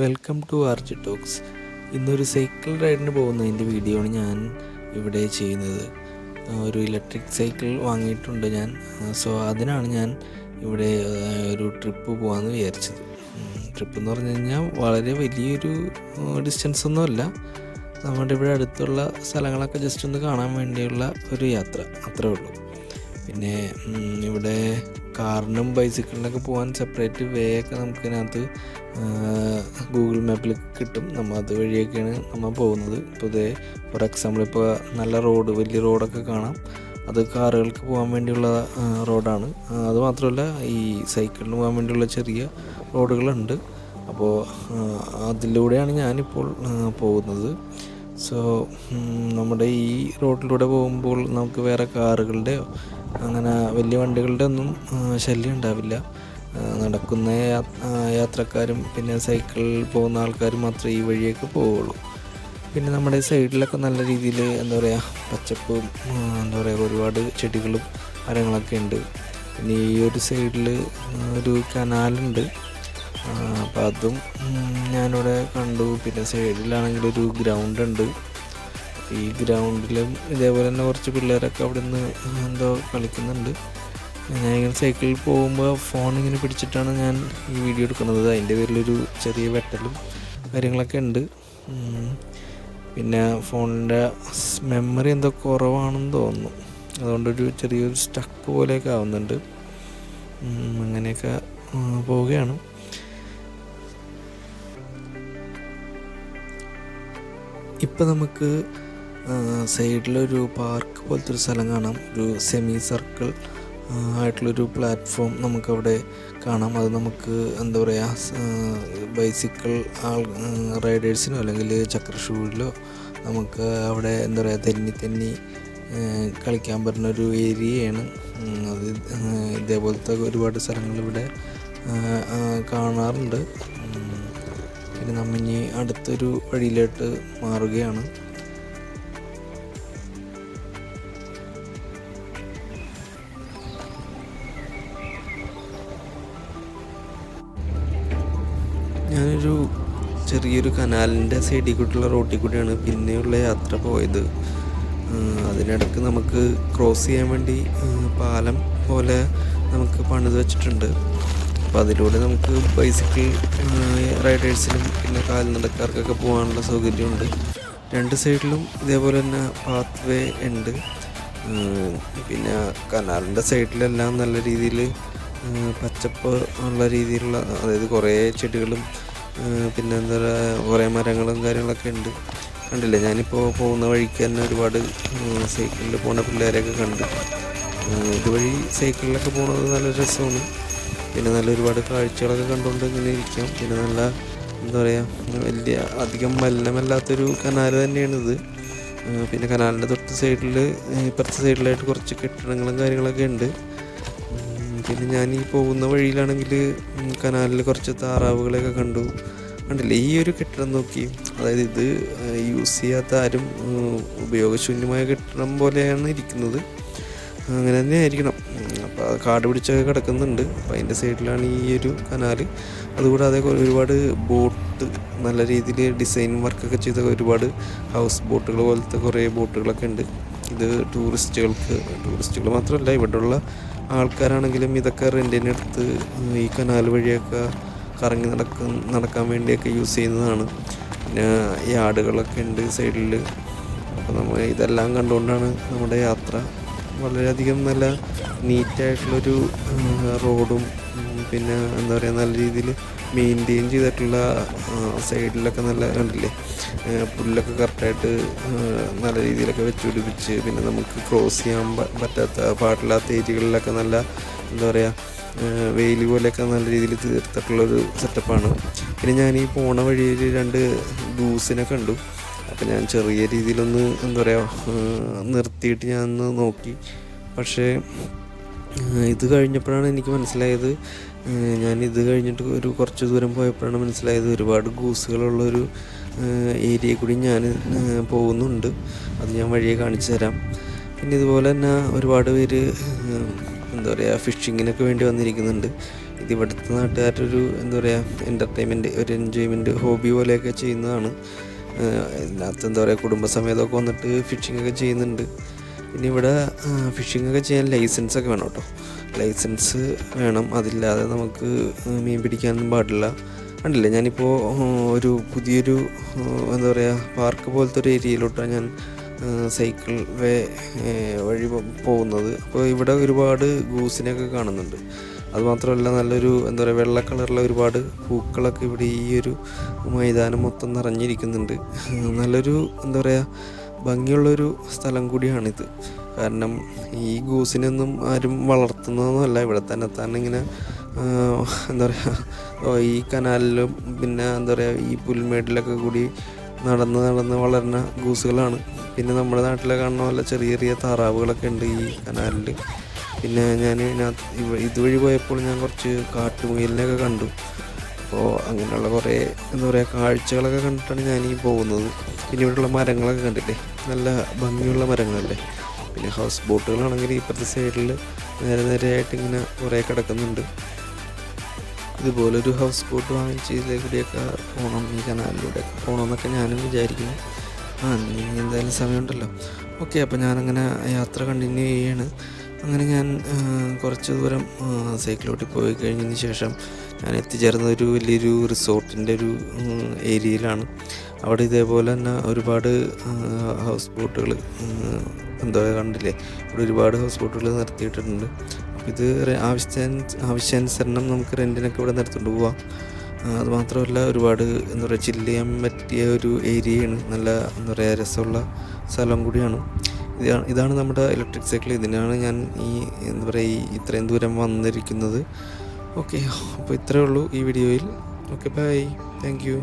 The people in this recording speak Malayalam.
Welcome to RG talks. ഇന്നൊരു സൈക്കിൾ റൈഡിന് പോകുന്നതിൻ്റെ വീഡിയോ ആണ് ഞാൻ ഇവിടെ ചെയ്യുന്നത്. ഒരു ഇലക്ട്രിക് സൈക്കിൾ വാങ്ങിയിട്ടുണ്ട് ഞാൻ. അതിനാണ് ഞാൻ ഇവിടെ ഒരു ട്രിപ്പ് പോകാമെന്ന് വിചാരിച്ചത്. ട്രിപ്പ് എന്ന് പറഞ്ഞു കഴിഞ്ഞാൽ വളരെ വലിയൊരു ഡിസ്റ്റൻസ് ഒന്നുമല്ല. നമ്മുടെ ഇവിടെ അടുത്തുള്ള സ്ഥലങ്ങളൊക്കെ ജസ്റ്റ് ഒന്ന് കാണാൻ വേണ്ടിയുള്ള ഒരു യാത്ര, അത്രേ ഉള്ളൂ. പിന്നെ ഇവിടെ കാറിനും ബൈസിക്കിളിനൊക്കെ പോകാൻ സെപ്പറേറ്റ് വേ ഒക്കെ നമുക്കിതിനകത്ത് ഗൂഗിൾ മാപ്പിൽ കിട്ടും. നമ്മൾ അതുവഴിയൊക്കെയാണ് നമ്മൾ പോകുന്നത്. ഇപ്പോൾ ഫോർ എക്സാമ്പിൾ ഇപ്പോൾ നല്ല റോഡ്, വലിയ റോഡൊക്കെ കാണാം. അത് കാറുകൾക്ക് പോകാൻ വേണ്ടിയുള്ള റോഡാണ്. അതുമാത്രമല്ല, ഈ സൈക്കിളിന് പോകാൻ വേണ്ടിയുള്ള ചെറിയ റോഡുകളുണ്ട്. അപ്പോൾ അതിലൂടെയാണ് ഞാനിപ്പോൾ പോകുന്നത്. നമ്മുടെ ഈ റോഡിലൂടെ പോകുമ്പോൾ നമുക്ക് വേറെ കാറുകളുടെയോ അങ്ങനെ വലിയ വണ്ടികളുടെ ഒന്നും ശല്യം ഉണ്ടാവില്ല. നടക്കുന്ന യാത്രക്കാരും പിന്നെ സൈക്കിളിൽ പോകുന്ന ആൾക്കാരും മാത്രമേ ഈ വഴിയൊക്കെ പോവുള്ളൂ. പിന്നെ നമ്മുടെ സൈഡിലൊക്കെ നല്ല രീതിയിൽ പച്ചപ്പും ഒരുപാട് ചെടികളും മരങ്ങളൊക്കെ ഉണ്ട്. പിന്നെ ഈ ഒരു സൈഡിൽ ഒരു കനാലുണ്ട്. അപ്പോൾ അതും ഞാനിവിടെ കണ്ടു. പിന്നെ സൈഡിലാണെങ്കിൽ ഒരു ഗ്രൗണ്ട് ഉണ്ട്. ഈ ഗ്രൗണ്ടിലും ഇതേപോലെ തന്നെ കുറച്ച് പിള്ളേരൊക്കെ അവിടെ നിന്ന് കളിക്കുന്നുണ്ട്. ഞാനിങ്ങനെ സൈക്കിളിൽ പോകുമ്പോൾ ഫോണിങ്ങനെ പിടിച്ചിട്ടാണ് ഞാൻ ഈ വീഡിയോ എടുക്കുന്നത്. അതിൻ്റെ പേരിലൊരു ചെറിയ വെട്ടലും കാര്യങ്ങളൊക്കെ ഉണ്ട്. പിന്നെ ഫോണിൻ്റെ മെമ്മറി കുറവാണെന്ന് തോന്നുന്നു. അതുകൊണ്ടൊരു ചെറിയൊരു സ്റ്റക്ക് പോലെയൊക്കെ ആവുന്നുണ്ട്. അങ്ങനെയൊക്കെ പോവുകയാണ്. ഇപ്പം നമുക്ക് സൈഡിലൊരു പാർക്ക് പോലത്തെ ഒരു സ്ഥലം കാണാം. ഒരു സെമി സർക്കിൾ ആയിട്ടുള്ളൊരു പ്ലാറ്റ്ഫോം നമുക്കവിടെ കാണാം. അത് നമുക്ക് ബൈസിക്കിൾ റൈഡേഴ്സിനോ അല്ലെങ്കിൽ ചക്രഷൂരിലോ നമുക്ക് അവിടെ തെന്നി കളിക്കാൻ പറ്റുന്നൊരു ഏരിയയാണ് അത്. ഇതേപോലത്തെ ഒരുപാട് സ്ഥലങ്ങൾ ഇവിടെ കാണാറുണ്ട്. പിന്നെ നമ്മിനി അടുത്തൊരു വഴിയിലോട്ട് മാറുകയാണ്. ഞാനൊരു ചെറിയൊരു കനാലിൻ്റെ സൈഡിൽ കൂടിയുള്ള റോട്ടിൽ കൂടിയാണ് പിന്നെയുള്ള യാത്ര പോയത്. അതിനിടയ്ക്ക് നമുക്ക് ക്രോസ് ചെയ്യാൻ വേണ്ടി പാലം പോലെ നമുക്ക് പണിത് വെച്ചിട്ടുണ്ട്. അപ്പോൾ അതിലൂടെ നമുക്ക് ബൈസിക്കിൾ റൈഡേഴ്സിനും പിന്നെ കാൽനടക്കാർക്കൊക്കെ പോകാനുള്ള സൗകര്യമുണ്ട്. രണ്ട് സൈഡിലും ഇതേപോലെ തന്നെ പാത്ത് വേ ഉണ്ട്. പിന്നെ കനാലിൻ്റെ സൈഡിലെല്ലാം നല്ല രീതിയിൽ പച്ചപ്പ് ഉള്ള രീതിയിലുള്ള, അതായത് കുറേ ചെടികളും പിന്നെ കുറേ മരങ്ങളും കാര്യങ്ങളൊക്കെ ഉണ്ട്. കണ്ടില്ലേ, ഞാനിപ്പോൾ പോകുന്ന വഴിക്ക് തന്നെ ഒരുപാട് സൈക്കിളിൽ പോകുന്ന പിള്ളേരെയൊക്കെ കണ്ട്. ഇതുവഴി സൈക്കിളിലൊക്കെ പോകുന്നത് നല്ല രസമാണ്. പിന്നെ ഒരുപാട് കാഴ്ചകളൊക്കെ കണ്ടുകൊണ്ട് ഇങ്ങനെ ഇരിക്കാം. പിന്നെ വലിയ അധികം മലിനമല്ലാത്തൊരു കനാൽ തന്നെയാണിത്. പിന്നെ കനാലിൻ്റെ തൊട്ട് സൈഡിൽ ഇപ്പുറത്തെ സൈഡിലായിട്ട് കുറച്ച് കെട്ടിടങ്ങളും കാര്യങ്ങളൊക്കെ ഉണ്ട്. പിന്നെ ഞാൻ ഈ പോകുന്ന വഴിയിലാണെങ്കിൽ കനാലിൽ കുറച്ച് താറാവുകളെയൊക്കെ കണ്ടില്ലേ. ഈ ഒരു കെട്ടിടം നോക്കി, അതായത് ഇത് യൂസ് ചെയ്യാത്ത ആരും ഉപയോഗശൂന്യമായ കെട്ടിടം പോലെയാണ് ഇരിക്കുന്നത്. അങ്ങനെ തന്നെ ആയിരിക്കണം. അപ്പോൾ അത് കാട് പിടിച്ചൊക്കെ കിടക്കുന്നുണ്ട്. അപ്പോൾ അതിൻ്റെ സൈഡിലാണ് ഈ ഒരു കനാല്. അതുകൂടാതെ ഒരുപാട് ബോട്ട്, നല്ല രീതിയിൽ ഡിസൈൻ വർക്കൊക്കെ ചെയ്ത ഒരുപാട് ഹൗസ് ബോട്ടുകൾ പോലത്തെ കുറേ ബോട്ടുകളൊക്കെ ഉണ്ട്. ഇത് ടൂറിസ്റ്റുകൾ മാത്രമല്ല, ഇവിടെയുള്ള ആൾക്കാരാണെങ്കിലും ഇതൊക്കെ റെൻറ്റിനെടുത്ത് ഈ കനാൽ വഴിയൊക്കെ കറങ്ങി നടക്കാൻ വേണ്ടിയൊക്കെ യൂസ് ചെയ്യുന്നതാണ്. പിന്നെ യാർഡുകളൊക്കെ ഉണ്ട് സൈഡിൽ. അപ്പോൾ നമ്മൾ ഇതെല്ലാം കണ്ടുകൊണ്ടാണ് നമ്മുടെ യാത്ര. വളരെയധികം നല്ല നീറ്റായിട്ടുള്ളൊരു റോഡും പിന്നെ നല്ല രീതിയിൽ മെയിൻറ്റെയിൻ ചെയ്തിട്ടുള്ള സൈഡിലൊക്കെ കണ്ടില്ലേ, പുല്ലൊക്കെ കറക്റ്റായിട്ട് നല്ല രീതിയിലൊക്കെ വെച്ച് പിടിപ്പിച്ച്, പിന്നെ നമുക്ക് ക്രോസ് ചെയ്യാൻ പാടില്ലാത്ത ഏരിയകളിലൊക്കെ വെയിൽ പോലെയൊക്കെ നല്ല രീതിയിൽ തീർത്തിട്ടുള്ളൊരു സെറ്റപ്പാണ്. പിന്നെ ഞാൻ ഈ പോണ വഴിയിൽ 2 ഗൂസിനെ കണ്ടു. അപ്പോൾ ഞാൻ ചെറിയ രീതിയിലൊന്ന് നിർത്തിയിട്ട് ഞാൻ നോക്കി. പക്ഷേ ഇത് കഴിഞ്ഞപ്പോഴാണ് എനിക്ക് മനസ്സിലായത്, ഞാനിത് കഴിഞ്ഞിട്ട് ഒരു കുറച്ച് ദൂരം പോയപ്പോഴാണ് മനസ്സിലായത് ഒരുപാട് ഗൂസുകളുള്ളൊരു ഏരിയയിൽ കൂടി ഞാൻ പോകുന്നുണ്ട്. അത് ഞാൻ വഴിയെ കാണിച്ചു തരാം. പിന്നെ ഇതുപോലെ തന്നെ ഒരുപാട് പേര് ഫിഷിങ്ങിനൊക്കെ വേണ്ടി വന്നിരിക്കുന്നുണ്ട്. ഇത് ഇവിടുത്തെ നാട്ടുകാരുടെ ഒരു എന്താ പറയുക എൻ്റർടൈൻമെൻറ്റ്, ഒരു എൻജോയ്മെൻറ്റ്, ഹോബി പോലെയൊക്കെ ചെയ്യുന്നതാണ്. ഇതിനകത്ത് എന്താ പറയുക കുടുംബസമേതമൊക്കെ വന്നിട്ട് ഫിഷിങ്ങൊക്കെ ചെയ്യുന്നുണ്ട്. പിന്നെ ഇവിടെ ഫിഷിങ്ങൊക്കെ ചെയ്യാൻ ലൈസൻസൊക്കെ വേണം കേട്ടോ. ലൈസൻസ് വേണം, അതില്ലാതെ നമുക്ക് മീൻ പിടിക്കാനൊന്നും പാടില്ല. കണ്ടില്ലേ, ഞാനിപ്പോൾ ഒരു പുതിയൊരു എന്താ പറയുക പാർക്ക് പോലത്തെ ഒരു ഏരിയയിലോട്ടാണ് ഞാൻ സൈക്കിൾ വഴി പോകുന്നത്. അപ്പോൾ ഇവിടെ ഒരുപാട് ഗൂസിനെയൊക്കെ കാണുന്നുണ്ട്. അതുമാത്രമല്ല നല്ലൊരു എന്താ പറയുക വെള്ള കളറുള്ള ഒരുപാട് പൂക്കളൊക്കെ ഇവിടെ ഈ ഒരു മൈതാനം മൊത്തം നിറഞ്ഞിരിക്കുന്നുണ്ട്. നല്ലൊരു എന്താ പറയുക ഭംഗിയുള്ളൊരു സ്ഥലം കൂടിയാണിത്. കാരണം ഈ ഗൂസിനൊന്നും ആരും വളർത്തുന്നതൊന്നുമല്ല, ഇവിടെ തന്നെ ഇങ്ങനെ എന്താ പറയുക ഈ കനാലിലും പിന്നെ എന്താ പറയുക ഈ പുൽമേട്ടിലൊക്കെ കൂടി നടന്ന് വളരുന്ന ഗൂസുകളാണ്. പിന്നെ നമ്മുടെ നാട്ടിലെ കാണുന്ന പോലെ ചെറിയ ചെറിയ താറാവുകളൊക്കെ ഉണ്ട് ഈ കനാലിൽ. പിന്നെ ഞാൻ ഇതുവഴി പോയപ്പോൾ ഞാൻ കുറച്ച് കാട്ടുമുയലിനെയൊക്കെ കണ്ടു. അപ്പോൾ അങ്ങനെയുള്ള കുറേ എന്താ പറയുക കാഴ്ചകളൊക്കെ കണ്ടിട്ടാണ് ഞാനീ പോകുന്നത്. പിന്നെ ഇവിടെയുള്ള മരങ്ങളൊക്കെ കണ്ടില്ലേ, നല്ല ഭംഗിയുള്ള മരങ്ങളല്ലേ. പിന്നെ ഹൗസ് ബോട്ടുകളാണെങ്കിൽ ഇപ്പുറത്തെ സൈഡിൽ നേരെയായിട്ട് ഇങ്ങനെ കുറേ കിടക്കുന്നുണ്ട്. ഇതുപോലൊരു ഹൗസ് ബോട്ട് വാങ്ങിച്ച് ഇതിലേക്കൂടിയൊക്കെ പോകണം, ഈ കനാലിലൂടെയൊക്കെ പോകണമെന്നൊക്കെ ഞാനും വിചാരിക്കുന്നു. ഇനി എന്തായാലും സമയമുണ്ടല്ലോ. ഓക്കെ, അപ്പോൾ ഞാനങ്ങനെ യാത്ര കണ്ടിന്യൂ ചെയ്യാണ്. അങ്ങനെ ഞാൻ കുറച്ച് ദൂരം സൈക്കിളോട്ടിൽ പോയി കഴിഞ്ഞതിന് ശേഷം ഞാൻ എത്തിച്ചേർന്ന ഒരു വലിയൊരു റിസോർട്ടിൻ്റെ ഒരു ഏരിയയിലാണ്. അവിടെ ഇതേപോലെ തന്നെ ഒരുപാട് ഹൗസ് ബോട്ടുകൾ എന്താ കണ്ടില്ലേ, ഇവിടെ ഒരുപാട് ഹൗസ് ബോട്ടുകൾ നിർത്തിയിട്ടുണ്ട്. അപ്പോൾ ഇത് ആവശ്യാനുസരണം നമുക്ക് റെൻറ്റിനൊക്കെ ഇവിടെ നിർത്തിക്കൊണ്ട് പോവാം. അതുമാത്രമല്ല ഒരുപാട് എന്താ പറയുക ചില്ല് ചെയ്യാൻ പറ്റിയ ഒരു ഏരിയയാണ്, നല്ല എന്താ പറയുക രസമുള്ള സ്ഥലം കൂടിയാണ്. ഇതാണ് നമ്മുടെ ഇലക്ട്രിക് സൈക്കിൾ. ഇതിനാണ് ഞാൻ ഈ എന്താ പറയുക ഈ ഇത്രയും ദൂരം വന്നിരിക്കുന്നത്. ഓക്കെ, അപ്പോൾ ഇത്രയേ ഉള്ളൂ ഈ വീഡിയോയിൽ. Okay, bye, thank U.